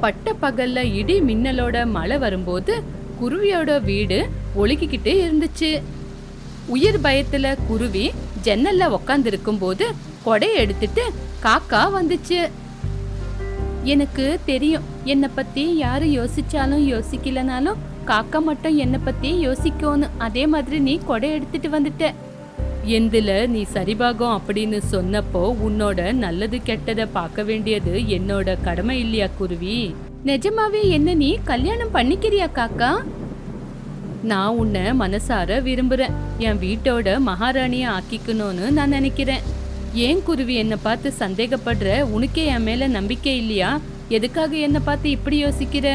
பட்ட பகல்ல இடி மின்னலோட மழை வரும்போது குருவியோட வீடு ஒழுகிக்கிட்டே இருந்துச்சு. உயிர் பயத்துல குருவி ஜன்னல்ல உக்காந்து இருக்கும் போது கொடைய எடுத்துட்டு காக்கா வந்துச்சு. எனக்கு தெரியும், என்னை பத்தி யாரு யோசிச்சாலும் யோசிக்கலனாலும் காக்கா மட்டும் என்னை பத்தி யோசிக்கணும். அதே மாதிரி நீ கொடை எடுத்துட்டு வந்துட்ட. எந்துல நீ சரிபாகம் அப்படின்னு சொன்னப்போ உன்னோட நல்லது கெட்டதை பார்க்க வேண்டியது என்னோட கடமை இல்லையா குருவி? நிஜமாவே என்ன நீ கல்யாணம் பண்ணிக்கிறியா காக்கா? நான் உன்னை மனசார விரும்புறேன். என் வீட்டோட மகாராணிய ஆக்கிக்கணும்னு நான் நினைக்கிறேன். ஏன் குருவி என்னை பார்த்து சந்தேகப்படுற? உனக்கே என் மேல நம்பிக்கை இல்லையா? எதுக்காக என்னை பார்த்து இப்படி யோசிக்கிற?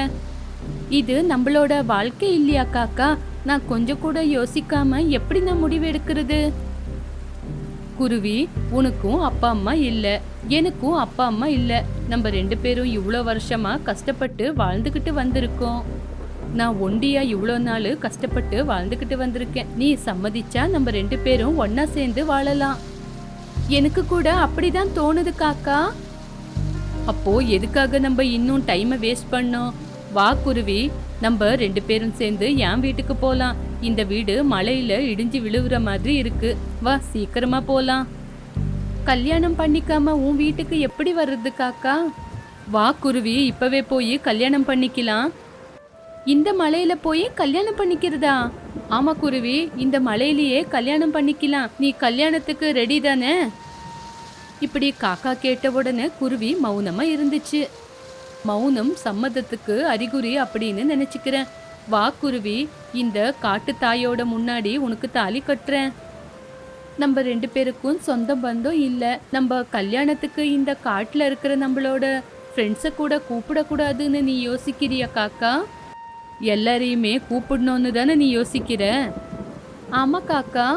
இது நம்மளோட வாழ்க்கை இல்லையா காக்கா? நான் கொஞ்சம் கூட யோசிக்காம எப்படி நான் முடிவு எடுக்கிறது? குருவி, உனக்கும் அப்பா அம்மா இல்ல, எனக்கும் அப்பா அம்மா இல்ல. நம்ம 2 பேரும் இவ்வளோ வருஷமா கஷ்டப்பட்டு வாழ்ந்துகிட்டு வந்திருக்கோம். நான் ஒண்டியா இவ்வளோ நாள் கஷ்டப்பட்டு வாழ்ந்துகிட்டு வந்திருக்கேன். நீ சம்மதிச்சா நம்ம 2 பேரும் ஒன்னா சேர்ந்து வாழலாம். எனக்கு கூட அப்படிதான் தோணுது காக்கா. அப்போ எதுக்காக நம்ம இன்னும் டைமை வேஸ்ட் பண்ணோம்? வா குருவி, நம்ம 2 பேரும் சேர்ந்து என் வீட்டுக்கு போலாம். இந்த வீடு மழையில இடிஞ்சு விழுவுற மாதிரி இருக்கு. வா சீக்கிரமா போலாம். கல்யாணம் பண்ணிக்காம உன் வீட்டுக்கு எப்படி வர்றது காக்கா? வா குருவி, இப்பவே போய் கல்யாணம் பண்ணிக்கலாம். இந்த மழையில போய் கல்யாணம் பண்ணிக்கிறதா? ஆமா குருவி, இந்த மழையிலேயே கல்யாணம் பண்ணிக்கலாம். நீ கல்யாணத்துக்கு ரெடி தானே? இப்படி காக்கா கேட்ட உடனே குருவி மௌனமா இருந்துச்சு. மௌனம் சம்மதத்துக்கு அறிகுறி அப்படின்னு நினைச்சுக்கிறேன். வா குருவி, இந்த காட்டு தாயோட முன்னாடி உனக்கு தாலி கட்டுறேன். நம்ம 2 பேருக்கும் சொந்த பந்தம் இல்ல. நம்ம கல்யாணத்துக்கு இந்த காட்டுல இருக்கிற நம்மளோட ஃப்ரெண்ட்ஸை கூட கூப்பிடக்கூடாதுன்னு நீ யோசிக்கிறியா காக்கா? எல்லாரையுமே கூப்பிடணும்னு தானே நீ யோசிக்கிற? ஆமா காக்கா.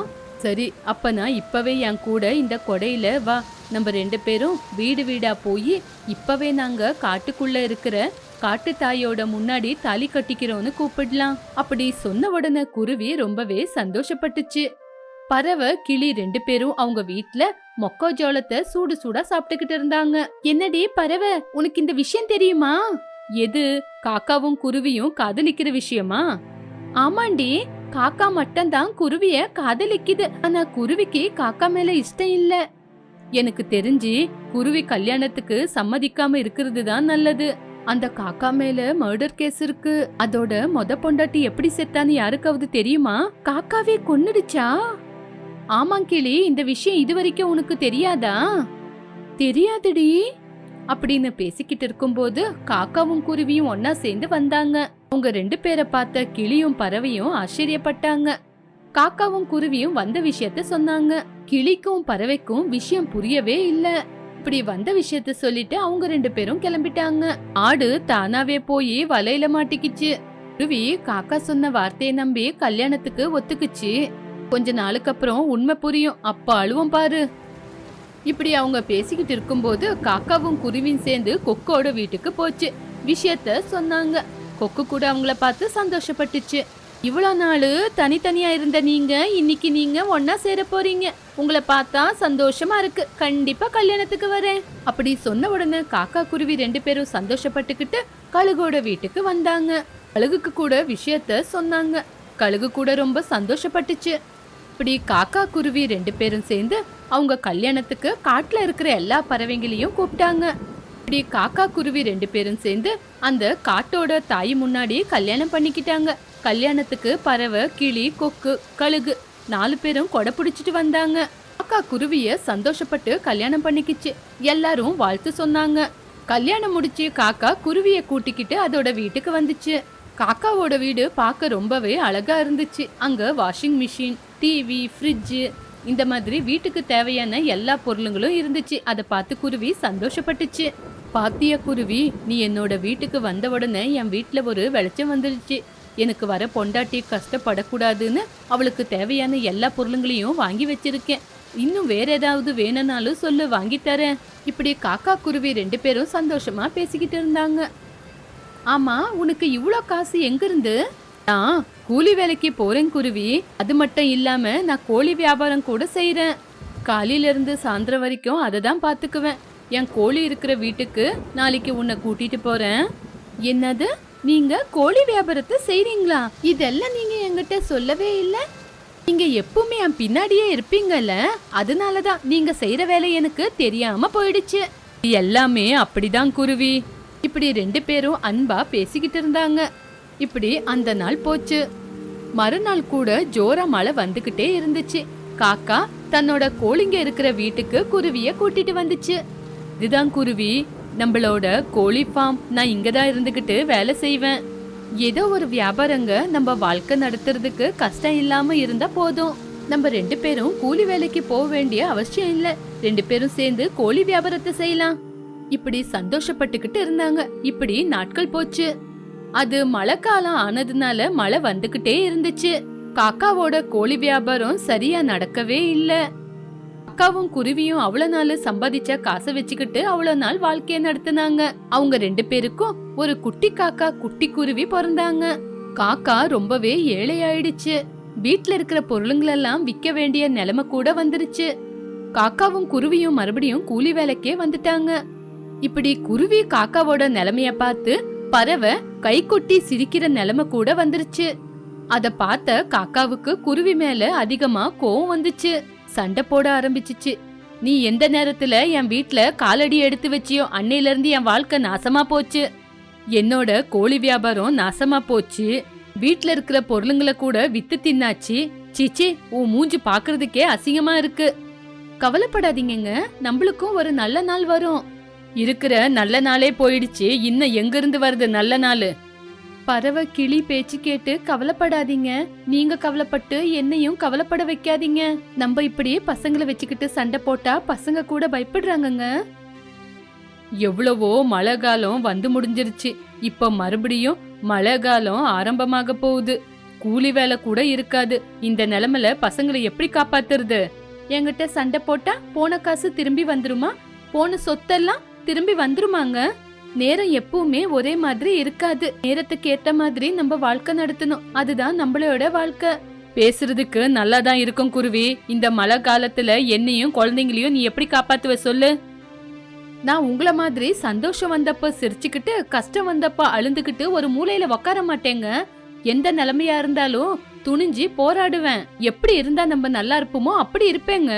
சரி, அப்ப நான் இப்பவே என் கூட இந்த கொடையில வா. நம்ம 2 பேரும் வீடு வீடா போய் இப்பவே நாங்க காட்டுக்குள்ள இருக்கிற காட்டு தாயோட முன்னாடி தாலி கட்டிக்கிறோன்னு கூப்பிடலாம். அப்படி சொன்ன உடனே குருவி ரொம்பவே சந்தோஷப்பட்டுச்சு. பறவை கிளி 2 பேரும் அவங்க வீட்ல மொக்கோஜோளத்தை சூடு சூடா சாப்பிட்டுக்கிட்டு இருந்தாங்க. என்னடி பறவை, உனக்கு இந்த விஷயம் தெரியுமா? எது? காக்காவும் குருவியும் காதலிக்கிற விஷயமா? ஆமாண்டி, காக்கா மட்டும்தான் குருவிய காதலிக்குது. ஆனா குருவிக்கு காக்கா மேல இஷ்டம் இல்ல. எனக்கு தெரிஞ்சு குருவி கல்யாணத்துக்கு சம்மதிக்காம இருக்கிறது தான் நல்லது. அந்த காக்கா மேல மர்டர் கேஸ் இருக்கு. அதோட பொண்டாட்டி எப்படி செத்தான்னு யாருக்காவது தெரியுமா? காக்காவே கொன்னுடுச்சா? ஆமாங்கிளி, இந்த விஷயம் இதுவரைக்கும் உனக்கு தெரியாதா? தெரியாதுடி அப்படின்னு பேசிக்கிட்டு இருக்கும்போது காக்காவும் குருவியும் ஒன்னா சேர்ந்து வந்தாங்க. அவங்க 2 பேரை பார்த்த கிளியும் பறவையும் ஆச்சரியப்பட்டாங்க. காக்காவும் குருவியும் வந்த விஷயத்த சொன்னாங்க. கிளிக்கும் பறவைக்கும் விஷயம் புரியவே இல்ல. இப்படி வந்த விஷயத்த சொல்லிட்டு அவங்க 2 பேரும் கிளம்பிட்டாங்க. ஆடு தானாவே போய் வலையில மாட்டிக்கிச்சு. குருவி காக்கா சொன்ன வார்த்தையை நம்பி கல்யாணத்துக்கு ஒத்துக்குச்சு. கொஞ்ச நாளுக்கு அப்புறம் உண்மை புரியும், அப்ப அழுவும் பாரு. இப்படி அவங்க பேசிக்கிட்டு இருக்கும்போது காக்காவும் குருவியும் சேர்ந்து கொக்கோட வீட்டுக்கு போச்சு. விஷயத்த சொன்னாங்க. கொக்கு கூட அவங்கள பார்த்து சந்தோஷப்பட்டுச்சு. இவ்வளோ நாள் தனித்தனியா இருந்த நீங்க இன்னைக்கு நீங்க ஒன்னா சேர போறீங்க. உங்களை பார்த்தா சந்தோஷமா இருக்கு. கண்டிப்பா கல்யாணத்துக்கு வரேன். அப்படி சொன்ன உடனே காக்கா குருவி 2 பேரும் சந்தோஷப்பட்டுக்கிட்டு கழுகோட வீட்டுக்கு வந்தாங்க. கழுகுக்கு கூட விஷயத்த சொன்னாங்க. கழுகு கூட ரொம்ப சந்தோஷப்பட்டுச்சு. இப்படி காக்கா குருவி 2 பேரும் சேர்ந்து அவங்க கல்யாணத்துக்கு காட்டுல இருக்கிற எல்லா பறவைங்களையும் கூப்பிட்டாங்க. இப்படி காக்கா குருவி 2 பேரும் சேர்ந்து அந்த காட்டோட தாய் முன்னாடி கல்யாணம் பண்ணிக்கிட்டாங்க. கல்யாணத்துக்கு பறவை, கிளி, கொக்கு, கழுகு 4 பேரும் கொடை பிடிச்சிட்டு வந்தாங்க. காக்கா குருவிய சந்தோஷப்பட்டு கல்யாணம் பண்ணிக்கிச்சு. எல்லாரும் வாழ்த்து சொன்னாங்க. கல்யாணம் முடிச்சு காக்கா குருவிய கூட்டிக்கிட்டு அதோட வீட்டுக்கு வந்துச்சு. காக்காவோட வீடு பார்க்க ரொம்பவே அழகா இருந்துச்சு. அங்க வாஷிங் மிஷின், டிவி, ஃப்ரிட்ஜ், இந்த மாதிரி வீட்டுக்கு தேவையான எல்லா பொருளுங்களும் இருந்துச்சு. அதை பார்த்து குருவி சந்தோஷப்பட்டுச்சு. பாத்தியா குருவி, நீ என்னோட வீட்டுக்கு வந்த உடனே என் வீட்டுல ஒரு வெளிச்சம் வந்துடுச்சு. எனக்கு வர பொண்டாட்டி கஷ்டப்படக்கூடாதுன்னு அவளுக்கு தேவையான எல்லா பொருளுங்களையும் வாங்கி வச்சிருக்கேன். இன்னும் வேற ஏதாவது வேணும்னாலும் சொல்லு, வாங்கி தரேன். இப்படி காக்கா குருவி 2 பேரும் சந்தோஷமா பேசிக்கிட்டு இருந்தாங்க. ஆமா, உனக்கு இவ்வளோ காசு எங்க இருந்து? நான் கூலி வேலைக்கு போறேன் குருவி. அது மட்டும் இல்லாம நான் கோழி வியாபாரம் கூட செய்யறேன். காலையில இருந்து சாயந்தரம் வரைக்கும் அதை தான் பாத்துக்குவேன். என் கோழி இருக்கிற வீட்டுக்கு நாளைக்கு உன்னை கூட்டிட்டு போறேன். என்னது, நீங்க கோழி வியாபாரத்தை செய்றீங்களா? இதெல்லாம் நீங்க என்கிட்ட சொல்லவே இல்ல. நீங்க எப்பவுமே என் பின்னாடியே இருப்பீங்கல்ல, அதனாலதான் நீங்க செய்யற வேலை எனக்கு தெரியாம போயிடுச்சு. எல்லாமே அப்படிதான் குருவி. இப்படி 2 பேரும் அன்பா பேசிக்கிட்டு இருந்தாங்க. இப்படி அந்த நாள் போச்சு. மறுநாள் கூட ஜோரா மழை வந்துகிட்டே இருந்துச்சு. காக்கா தன்னோட கோழிங்க இருக்கிற வீட்டுக்கு குருவிய கூட்டிட்டு வந்துச்சு. இதுதான் குருவி, நம்மளோட கோழி ஃபார்ம். நான் இங்கதான் இருந்துகிட்டு வேலை செய்வேன். ஏதோ ஒரு வியாபாரங்க நம்ம வாழ்க்கை நடத்துறதுக்கு கஷ்டம் இல்லாம இருந்தா போதும். நம்ம 2 பேரும் கூலி வேலைக்கு போக வேண்டிய அவசியம் இல்ல. 2 பேரும் சேர்ந்து கோழி வியாபாரத்தை செய்யலாம். இப்படி சந்தோஷப்பட்டுக்கிட்டு இருந்தாங்க. இப்படி நாட்கள் போச்சு. அது மழை காலம் ஆனதுனால மழை வந்துகிட்டே இருந்துச்சு. காக்காவோட கோழி வியாபாரம் சரியா நடக்கவே இல்ல. காக்காவும் குருவியும் அவ்வளவு நாள் சம்பாதிச்ச காசை வச்சுக்கிட்டு அவ்வளவு நாள் வாழ்க்கைய நடத்தினாங்க. அவங்க 2 பேருக்கும் ஒரு குட்டி காக்கா குட்டி குருவி பிறந்தாங்க. காக்கா ரொம்பவே ஏழை ஆயிடுச்சு. வீட்டுல இருக்கிற பொருளுங்களெல்லாம் விற்க வேண்டிய நிலைமை கூட வந்துருச்சு. காக்காவும் குருவியும் மறுபடியும் கூலி வேலைக்கே வந்துட்டாங்க. இப்படி குருவி காக்காவோட நிலைமைய பார்த்து பறவை கை கொட்டி சிரிக்கிற நிலைமை கூட வந்துருச்சு. அத பார்த்த காக்காவுக்கு குருவி மேல அதிகமா கோவம் வந்துச்சு. சண்டை போட ஆரம்பிச்சுச்சு. நீ எந்த நேரத்துல என் வீட்ல காலடி எடுத்து வச்சியோ அன்னையில இருந்து என் வாழ்க்கை நாசமா போச்சு. என்னோட கோழி வியாபாரம் நாசமா போச்சு. வீட்ல இருக்கிற பொருளுங்களை கூட வித்து தின்னாச்சு. சீச்சி, உன் மூஞ்சி பாக்குறதுக்கே அசிங்கமா இருக்கு. கவலைப்படாதீங்க, நம்மளுக்கும் ஒரு நல்ல நாள் வரும். இருக்கிற நல்ல நாளே போயிடுச்சு, இன்னும் எங்க இருந்து வருது நல்ல நாள்? பறவை கிளி பேச்சு கேட்டு கவலைப்படாதீங்க. நீங்க கவலைப்பட்டு என்னையும் கவலைப்பட வைக்காதீங்க. நம்ம இப்படி பசங்களை வச்சுக்கிட்டு சண்டை போட்டா பசங்க கூட பயப்படுறாங்கங்க. எவ்வளவோ மழை காலம் வந்து முடிஞ்சிருச்சு. இப்ப மறுபடியும் மழை காலம் ஆரம்பமாக போகுது. கூலி வேலை கூட இருக்காது. இந்த நிலைமையில பசங்களை எப்படி காப்பாத்துறது? என்கிட்ட சண்டை போட்டா போன காசு திரும்பி வந்துருமா? போன சொத்தெல்லாம் திரும்பி வந்துருமாங்க? நேரம் எப்பவுமே ஒரே மாதிரி இருக்காது. நேரத்துக்கு ஏத்த மாதிரி நம்ம வாழ்க்கை நடத்தணும். அதுதான் நம்மளோட வாழ்க்கை. பேசுறதுக்கு நல்லாதான் இருக்கும் குருவி. இந்த மழை காலத்துல என்னையும் குழந்தைங்களையும் நீ எப்படி காப்பாத்துவ சொல்லு? நான் உங்கள மாதிரி சந்தோஷம் வந்தப்ப சிரிச்சுக்கிட்டு, கஷ்டம் வந்தப்ப அழுந்துகிட்டு ஒரு மூலையில உட்கார மாட்டேங்க. எந்த நிலைமையா இருந்தாலும் துணிஞ்சு போராடுவேன். எப்படி இருந்தா நம்ம நல்லா இருப்போமோ அப்படி இருப்பேங்க.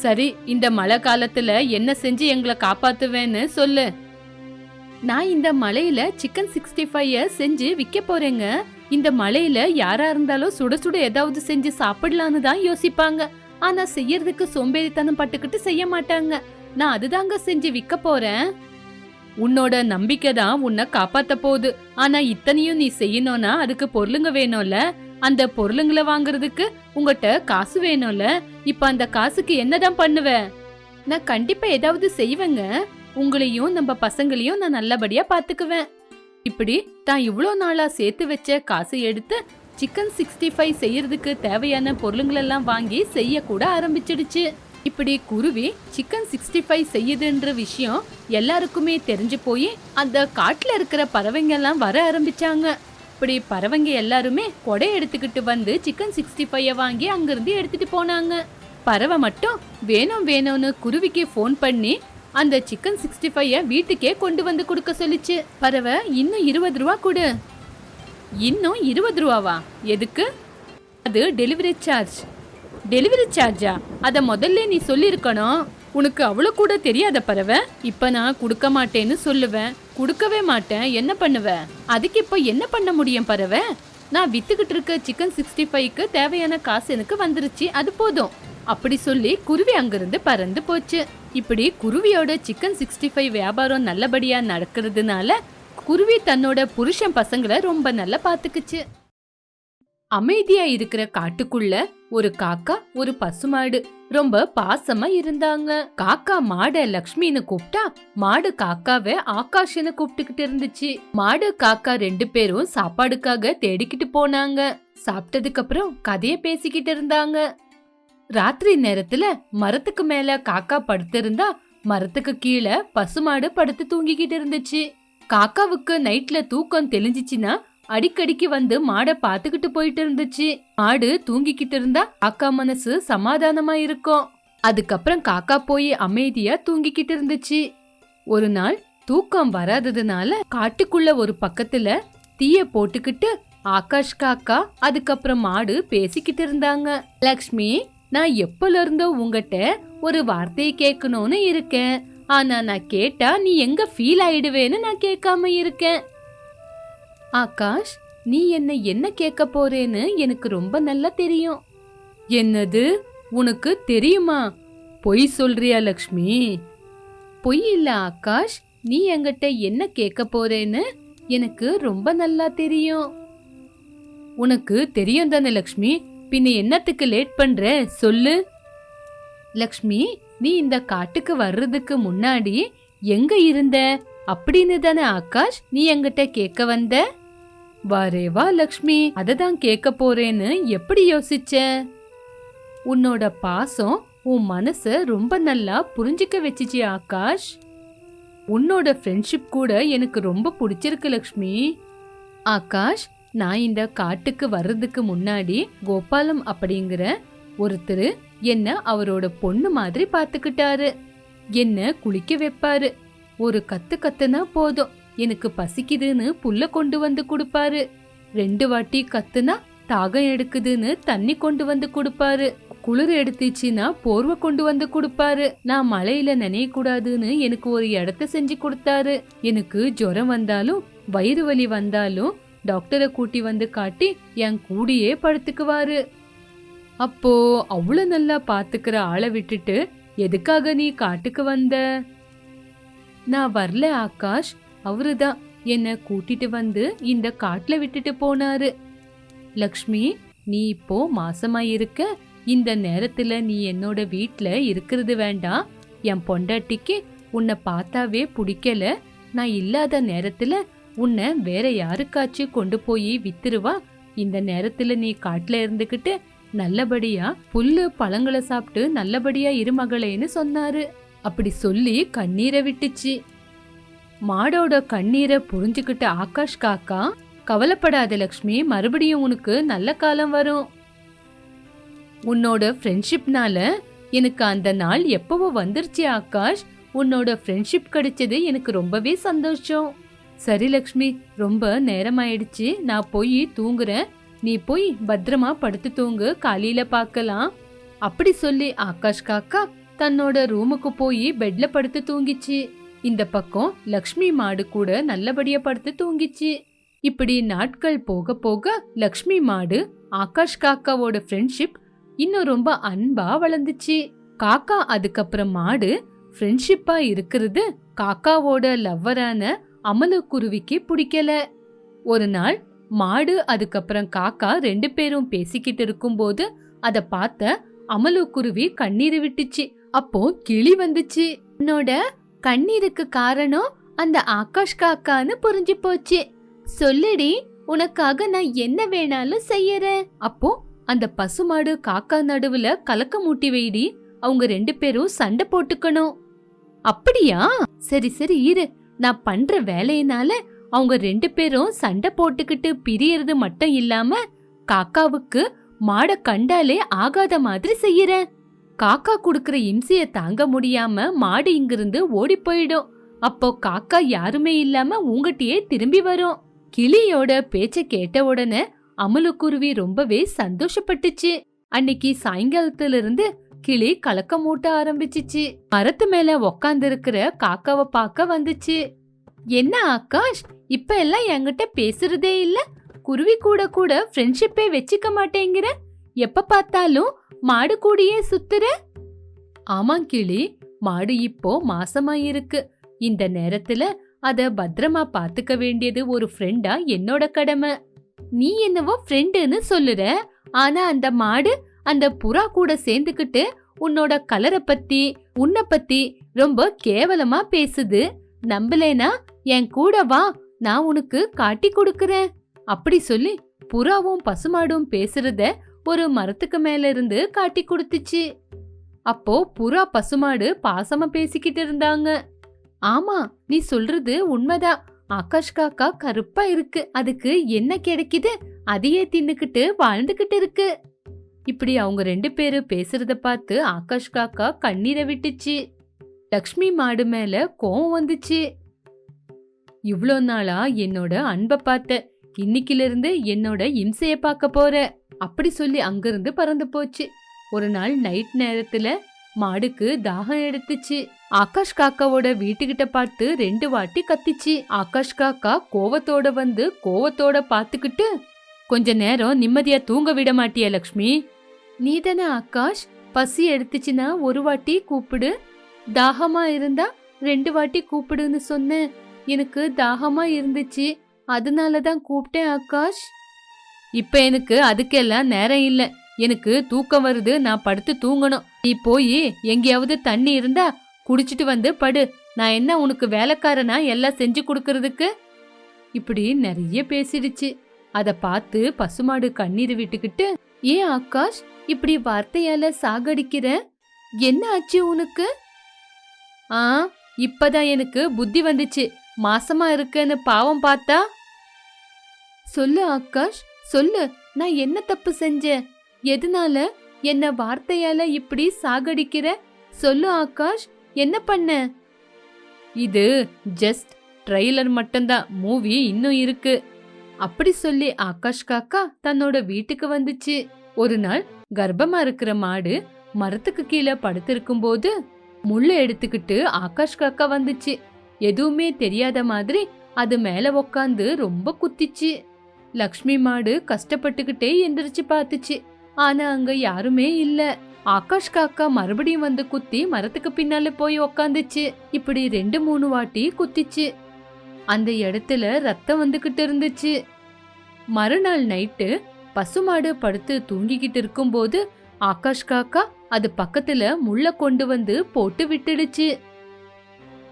சரி, இந்த மழை காலத்துல என்ன செஞ்சு எங்களை காப்பாத்துவேன்னு சொல்லு. நான் இந்த மழையில சிக்கன் 65 செஞ்சு விற்க போறேங்க. இந்த மழையில யாரா இருந்தாலும் சுட சுட ஏதாவது செஞ்சு சாப்பிடலான்னு தான் யோசிப்பாங்க. ஆனா செய்யறதுக்கு சோம்பேறித்தனம் பட்டுக்கிட்டு செய்ய மாட்டாங்க. நான் அதுதாங்க செஞ்சு விற்க போறேன். உன்னோட நம்பிக்கை தான் உன்னை காப்பாத்த போகுது. ஆனா இத்தனையும் நீ செய்யணும்னா அதுக்கு பொருளுங்க வேணும்ல. அந்த பொருளுங்களை வாங்குறதுக்கு உங்ககிட்ட காசு வேணும்ல. இப்ப அந்த காசுக்கு என்னதான் பண்ணுவ? நான் கண்டிப்பா ஏதாவது செய்வேங்க. உங்களையும் நம்ம பசங்களையும் நான் நல்லபடியா பாத்துக்குவேன். இப்படி தான் இவ்வளோ நாளா சேர்த்து வச்ச காசு எடுத்து சிக்கன் 65 செய்யறதுக்கு தேவையான பொருளுங்களெல்லாம் வாங்கி செய்ய கூட ஆரம்பிச்சிடுச்சு. இப்படி குருவி சிக்கன் 65 செய்யுதுன்ற விஷயம் எல்லாருக்குமே தெரிஞ்சு போய் அந்த காட்டுல இருக்கிற பறவைங்க எல்லாம் வர ஆரம்பிச்சாங்க. இப்படி பறவைங்க எல்லாருமே கொடை எடுத்துக்கிட்டு வந்து சிக்கன் 65 வாங்கி அங்கிருந்து எடுத்துட்டு போனாங்க. பறவை மட்டும் வேணும் வேணும்னு குருவிக்கு போன் பண்ணி அந்த சிக்கன் 65 வீட்டுக்கே கொண்டு வந்து கொடுக்க சொல்லிச்சு. பறவை இன்னும் 20 ரூபா கொடு. இன்னும் 20 ரூபாவா? எதுக்கு? அது டெலிவரி சார்ஜ். டெலிவரி சார்ஜா? அத முதல்ல நீ சொல்லிருக்கணும். உனக்கு அவ்வளவு கூட தெரியாத பறவை? இப்ப நான் கொடுக்க மாட்டேன்னு சொல்லுவேன். கொடுக்கவே மாட்டேன், என்ன பண்ணுவ? அதுக்கு இப்ப என்ன பண்ண முடியும் பறவை? நான் வித்துக்கிட்டு இருக்க சிக்கன் 65க்கு தேவையான காசு எனக்கு வந்துருச்சு, அது போதும். அப்படி சொல்லி குருவி அங்கிருந்து பறந்து போச்சு. இப்படி குருவியோட சிக்கன் 65 வியாபாரம் நல்லபடியா நடக்கிறதுனால குருவி தன்னோட புருஷன் பசங்களை ரொம்ப நல்லா பாத்துக்குச்சு. அமைதியா இருக்கிற காட்டுக்குள்ள ஒரு காக்கா ஒரு பசுமாடு ரொம்ப பாசமா இருந்தாங்க. காக்கா மாட லக்ஷ்மின்னு கூப்பிட்டா மாடு காக்காவை ஆகாஷ்னு கூப்பிட்டுக்கிட்டு இருந்துச்சு. மாடு காக்கா 2 பேரும் சாப்பாடுக்காக தேடிக்கிட்டு போனாங்க. சாப்பிட்டதுக்கு அப்புறம் கதைய பேசிக்கிட்டு இருந்தாங்க. ராத்திரி நேரத்துல மரத்துக்கு மேல காக்கா படுத்திருந்தா மரத்துக்கு கீழே பசுமாடு படுத்து தூங்கிக்கிட்டு இருந்துச்சு. காக்காவுக்கு நைட்ல தூக்கம் தெளிஞ்சிச்சுன்னா அடிக்கடிக்கு வந்து மாடை பாத்துக்கிட்டு போயிட்டு இருந்துச்சு. மாடு தூங்கிக்கிட்டு இருந்தா காக்கா மனசு சமாதானமா இருக்கும். அதுக்கப்புறம் காக்கா போய் அமைதியா தூங்கிக்கிட்டு இருந்துச்சு. ஒரு நாள் தூக்கம் வராததுனால காட்டுக்குள்ள ஒரு பக்கத்துல தீய போட்டுக்கிட்டு ஆகாஷ் காக்கா அதுக்கப்புறம் மாடு பேசிக்கிட்டு இருந்தாங்க. லக்ஷ்மி, நான் எப்பல இருந்தோ உங்ககிட்ட ஒரு வார்த்தையை கேட்கணும்னு இருக்கேன். ஆனா நான் கேட்டா நீ எங்க ஃபீல் ஆயிடுவேன்னு நான் கேட்காம இருக்கேன். ஆகாஷ், நீ என்ன கேட்க போறேன்னு எனக்கு ரொம்ப நல்லா தெரியும். என்னது, உனக்கு தெரியுமா? பொய் சொல்றியா லக்ஷ்மி? பொய் இல்ல ஆகாஷ், நீ என்கிட்ட என்ன கேட்க போறேன்னு எனக்கு ரொம்ப நல்லா தெரியும். உனக்கு தெரியும் தானே லக்ஷ்மி, பின்ன என்னத்துக்கு லேட் பண்ற சொல்லு. லக்ஷ்மி, நீ இந்த காட்டுக்கு வர்றதுக்கு முன்னாடி எங்க இருந்த அப்படின்னு தானே ஆகாஷ் நீ என்கிட்ட கேட்க வந்த. வரே வா லக்ஷ்மி, அததான் கேட்க போறேன்னு எப்படி யோசிச்ச? உன்னோட பாசம் உன் மனச ரொம்ப நல்லா புரிஞ்சுக்க வச்சிச்சு ஆகாஷ். உன்னோட ஃப்ரெண்ட்ஷிப் கூட எனக்கு ரொம்ப பிடிச்சிருக்கு லக்ஷ்மி. ஆகாஷ், நான் இந்த காட்டுக்கு வர்றதுக்கு முன்னாடி கோபாலம் அப்படிங்கிற ஒருத்தர் என்ன அவரோட பொண்ணு மாதிரி பாத்துக்கிட்டாரு. என்ன குளிக்க வைப்பாரு. ஒரு கத்து கத்துனா போதும், எனக்கு பசிக்குதுன்னு புல்ல கொண்டு வந்து கொடுப்பாரு. 2 வாட்டி கத்துனா தாகம் எடுக்குதுன்னு தண்ணி கொண்டு வந்து கொடுப்பாரு. குளிர் எடுத்துச்சுன்னா போர்வை கொண்டு வந்து கொடுப்பாரு. நான் மழையில நனைய கூடாதுன்னு எனக்கு ஒரு இடத்த செஞ்சு கொடுத்தாரு. எனக்கு ஜுரம் வந்தாலும் வயிறு வலி வந்தாலும் டாக்டரை கூட்டி வந்து காட்டி என் கூடியே படுத்துக்குவாரு. அப்போ அவ்வளவு நல்லா பாத்துக்கிற ஆளை விட்டுட்டு எதுக்காக நீ காட்டுக்கு வந்த? நான் வரல ஆகாஷ், அவருதான் என்ன கூட்டிட்டு வந்து இந்த காட்டுல விட்டுட்டு போனாரு. லக்ஷ்மி, நீ இப்போ மாசமா இருக்க. இந்த நேரத்துல நீ என்னோட வீட்ல இருக்கிறது வேண்டாம். என் பொண்டாட்டிக்கு உன்னை பார்த்தாவே பிடிக்கல. நான் இல்லாத நேரத்துல உன்னை வேற யாருக்காச்சும் கொண்டு போய் வித்துருவா. இந்த நேரத்துல நீ காட்டுல இருந்துகிட்டு நல்லபடியா புல்லு பழங்களை சாப்பிட்டு நல்லபடியா இருமகளேன்னு சொன்னாரு. அப்படி சொல்லி கண்ணீரை விட்டுச்சு. மாடோட கண்ணீரை புரிஞ்சுக்கிட்ட ஆகாஷ் காக்கா, கவலைப்படாத லக்ஷ்மி, மறுபடியும் உனக்கு நல்ல காலம் வரும். உன்னோட ஃப்ரெண்ட்ஷிப்னால எனக்கு அந்த நாள் எப்பவோ வந்துருச்சு ஆகாஷ். உன்னோட ஃப்ரெண்ட்ஷிப் கிடைச்சது எனக்கு ரொம்பவே சந்தோஷம். சரி லக்ஷ்மி, ரொம்ப நேரமாயிடுச்சு, நான் போய் தூங்குறேன். நீ போய் பத்திரமா படுத்து தூங்கு, காலையில பார்க்கலாம். அப்படி சொல்லி ஆகாஷ் காக்கா தன்னோட ரூமுக்கு போய் பெட்ல படுத்து தூங்கிச்சு. இந்த பக்கம் லக்ஷ்மி மாடு கூட நல்லபடியா படுத்து தூங்கிச்சு. இப்படி நாட்கள் போக போக லக்ஷ்மி மாடு ஆகாஷ் காக்காவோட ஃப்ரெண்ட்ஷிப் இன்னும் ரொம்ப அன்பா வளர்ந்துச்சு. காக்கா அதுக்கப்புறம் மாடு ஃப்ரெண்ட்ஷிப்பா இருக்கிறது காக்காவோட லவ்வரான அமலு குருவிக்கு பிடிக்கல. ஒரு நாள் மாடு அதுக்கப்புறம் காக்கா 2 பேரும் பேசிக்கிட்டு இருக்கும்போது அத பார்த்த அமலு குருவி கண்ணீர் விட்டுச்சு. அப்போ கிளி வந்துச்சு. உன்னோட கண்ணீருக்கு காரணம் அந்த ஆகாஷ் காக்கான்னு புரிஞ்சு போச்சு. சொல்லுடி, உனக்காக நான் என்ன வேணாலும் செய்யறேன். அப்போ அந்த பசுமாடு காக்கா நடுவுல கலக்க மூட்டி வைடி, அவங்க 2 பேரும் சண்டை போட்டுக்கணும். அப்படியா? சரி சரி இரு, நான் பண்ற வேலையினால அவங்க 2 பேரும் சண்டை போட்டுக்கிட்டு பிரியறது மட்டும் இல்லாம காக்காவுக்கு மாட கண்டாலே ஆகாத மாதிரி செய்யறேன். காக்கா குடுக்கற இம்சைய தாங்க முடியாம மாடு இங்கிருந்து ஓடி போயிடும். அப்போ காக்கா யாருமே இல்லாம உங்ககிட்டயே திரும்பி வரும். கிளியோட பேச்ச கேட்ட உடனே அமலுக்குருவி ரொம்பவே சந்தோஷப்பட்டுச்சு. அன்னைக்கு சாயங்காலத்துல இருந்து கிளி கலக்க மூட்ட ஆரம்பிச்சிச்சு. மரத்து மேல உக்காந்து இருக்கிற காக்காவை பார்க்க வந்துச்சு. என்ன ஆகாஷ், இப்ப எல்லாம் என்கிட்ட பேசுறதே இல்ல, குருவி கூட கூட ஃப்ரெண்ட்ஷிப்பே வச்சுக்க மாட்டேங்கிற, எப்ப பார்த்தாலும் மாடு கூடியே சுத்துற. ஆமாங் கிளி, மாடு இப்போ மாசமா இருக்கு. இந்த நேரத்துல அத பத்திரமா பாத்துக்க வேண்டியது ஒரு ஃப்ரெண்டா என்னோட கடமை. நீ என்னவோ ஃப்ரெண்டுன்னு சொல்லுற, ஆனா அந்த மாடு அந்த புறா கூட சேர்ந்துக்கிட்டு உன்னோட கலரை பத்தி உன்னை பத்தி ரொம்ப கேவலமா பேசுது. நம்பலேனா என் கூட வா, நான் உனக்கு காட்டி கொடுக்கறேன். அப்படி சொல்லி புறாவும் பசுமாடும் பேசுறத ஒரு மரத்துக்கு மேல இருந்து காட்டி கொடுத்துச்சு. அப்போ புறா பசுமாடு பாசமா பேசிக்கிட்டு இருந்தாங்க. ஆமா, நீ சொல்றது உண்மைதான். ஆகாஷ் காக்கா கருப்பா இருக்கு, அதுக்கு என்ன கிடைக்குது அதையே தின்னுக்கிட்டு வாழ்ந்துகிட்டு இருக்கு. இப்படி அவங்க 2 பேரும் பேசுறத பார்த்து ஆகாஷ் காக்கா கண்ணீரை விட்டுச்சு. லக்ஷ்மி மாடு மேல கோவம் வந்துச்சு. இவ்ளோ நாளா என்னோட அன்ப பார்த்த, இன்னைக்குல இருந்து என்னோட இம்சைய பார்க்க போற. அப்படி சொல்லி அங்கிருந்து பறந்து போச்சு. ஒரு நாள் நைட் நேரத்துல மாடுக்கு தாகம் எடுத்துச்சு. ஆகாஷ் காக்காவோட வீட்டுக்கிட்ட பார்த்து 2 வாட்டி கத்திச்சு. ஆகாஷ் காக்கா கோவத்தோட வந்து கோவத்தோட பாத்துக்கிட்டு, கொஞ்ச நேரம் நிம்மதியா தூங்க விட மாட்டியா லக்ஷ்மி? நீதானே ஆகாஷ், பசி எடுத்துச்சுன்னா 1 வாட்டி கூப்பிடு, தாகமா இருந்தா 2 வாட்டி கூப்பிடுன்னு சொன்ன. எனக்கு தாகமா இருந்துச்சு, அதனாலதான் கூப்பிட்டேன் ஆகாஷ். இப்ப எனக்கு அதுக்கெல்லாம் நேரம் இல்ல. எனக்கு தூக்கம் வருது, நான் படுத்து தூங்கணும். நீ போய் எங்கேயாவது தண்ணி இருந்தா குடிச்சிட்டு வந்து படு. நான் என்ன உனக்கு வேலைக்காரனா எல்லாம் செஞ்சு கொடுக்கறதுக்கு? இப்படி நிறைய பேசிடுச்சு. அத பார்த்து பசுமாடு கண்ணீர் விட்டுக்கிட்டு, ஏன் ஆகாஷ் இப்படி வார்த்தையால சாகடிக்கிற? என்ன ஆச்சு உனக்கு? இப்பதான் எனக்கு புத்தி வந்துச்சு. மாசமா இருக்கேன்னு பாவம் பார்த்தா? சொல்லு ஆகாஷ், சொல்லு. நான் என்ன தப்பு செஞ்சேன்? எதனால என்ன வார்த்தையால இப்படி சாகடிக்கிற? சொல்லு ஆகாஷ், என்ன பண்ண? இது ஜஸ்ட் ட்ரெய்லர் மட்டும்தான், மூவி இன்னும் இருக்கு. அப்படி சொல்லி ஆகாஷ் காக்கா தன்னோட வீட்டுக்கு வந்துச்சு. ஒரு நாள் கர்ப்பமா இருக்கிற மாடு மரத்துக்கு கீழே படுத்திருக்கும் போது முள்ளு எடுத்துக்கிட்டு ஆகாஷ் காக்கா வந்துச்சு. எதுவுமே தெரியாத மாதிரி அது மேல உக்காந்து ரொம்ப குத்திச்சு. லக்ஷ்மி மாடு கஷ்டப்பட்டுக்கிட்டே எந்திரிச்சு பார்த்துச்சு. ஆனா அங்க யாருமே இல்ல. ஆகாஷ் காக்கா மறுபடியும் வந்து குத்தி மரத்துக்கு பின்னால போய் உக்காந்துச்சு. இப்படி 2-3 வாட்டி குத்திச்சு. அந்த இடத்துல ரத்தம் வந்துகிட்டு இருந்துச்சு. மறுநாள் நைட்டு பசுமாடு படுத்து தூங்கிக்கிட்டு இருக்கும்போது ஆகாஷ் காக்கா அது பக்கத்துல முள்ள கொண்டு வந்து போட்டு விட்டுடுச்சு.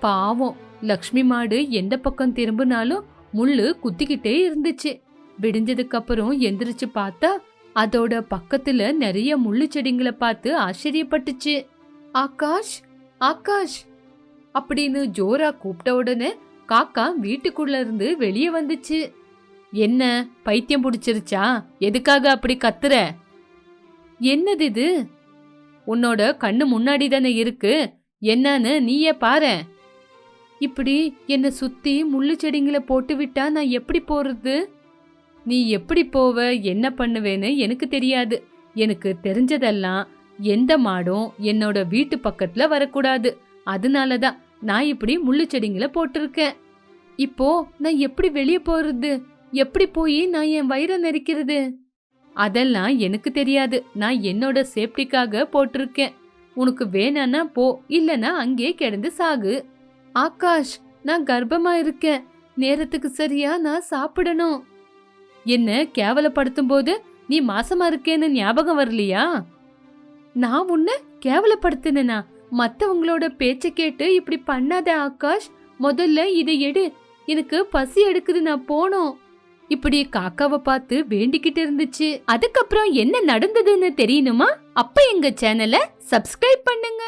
பாவம், லக்ஷ்மி மாடு எந்த பக்கம் திரும்பினாலும் முள்ளு குத்திக்கிட்டே இருந்துச்சு. விடிஞ்சதுக்கு அப்புறம் எந்திரிச்சு பார்த்தா அதோட பக்கத்துல நிறைய முள்ளு செடிங்களை பார்த்து ஆச்சரியப்பட்டுச்சு. ஆகாஷ், ஆகாஷ் அப்படின்னு ஜோரா கூப்பிட்ட உடனே காக்கா வீட்டுக்குள்ள இருந்து வெளியே வந்துச்சு. என்ன பைத்தியம் பிடிச்சிருச்சா? எதுக்காக அப்படி கத்துற? என்னது இது? உன்னோட கண்ணு முன்னாடி தானே இருக்கு, என்னன்னு நீயே பாரு. இப்படி என்ன சுத்தி முள்ளு செடிங்களை போட்டு விட்டா நான் எப்படி போறது? நீ எப்படி போவ, என்ன பண்ணுவேன்னு எனக்கு தெரியாது. எனக்கு தெரிஞ்சதெல்லாம் எந்த மாடும் என்னோட வீட்டு பக்கத்துல வரக்கூடாது. அதனாலதான் நான் இப்படி முள்ளு செடிங்களை போட்டிருக்கேன். இப்போ நான் எப்படி வெளியே போறது? எப்படி போய் நான் என் வயிறை நெரிக்கிறது? அதெல்லாம் எனக்கு தெரியாது. நான் என்னோட சேஃப்டிக்காக போட்டிருக்கேன். உனக்கு வேணான்னா போ, இல்லனா அங்கே கிடந்து சாகு. ஆகாஷ், நான் கர்ப்பமா இருக்கேன். நேரத்துக்கு சரியா நான் சாப்பிடணும். என்ன கேவலப்படுத்தும் போது நீ மாசமா இருக்கேன்னு ஞாபகம் வரலையா? நான் உன்னை கேவலப்படுத்தினா? மத்தவங்களோட பேச்ச கேட்டு இப்படி பண்ணாத ஆகாஷ். முதல்ல இதை எடு, எனக்கு பசி எடுக்குது, நான் போனோம். இப்படி காக்காவை பார்த்து வேண்டிக்கிட்டு இருந்துச்சு. அதுக்கப்புறம் என்ன நடந்ததுன்னு தெரியணுமா? அப்ப எங்க சேனலை சப்ஸ்கிரைப் பண்ணுங்க.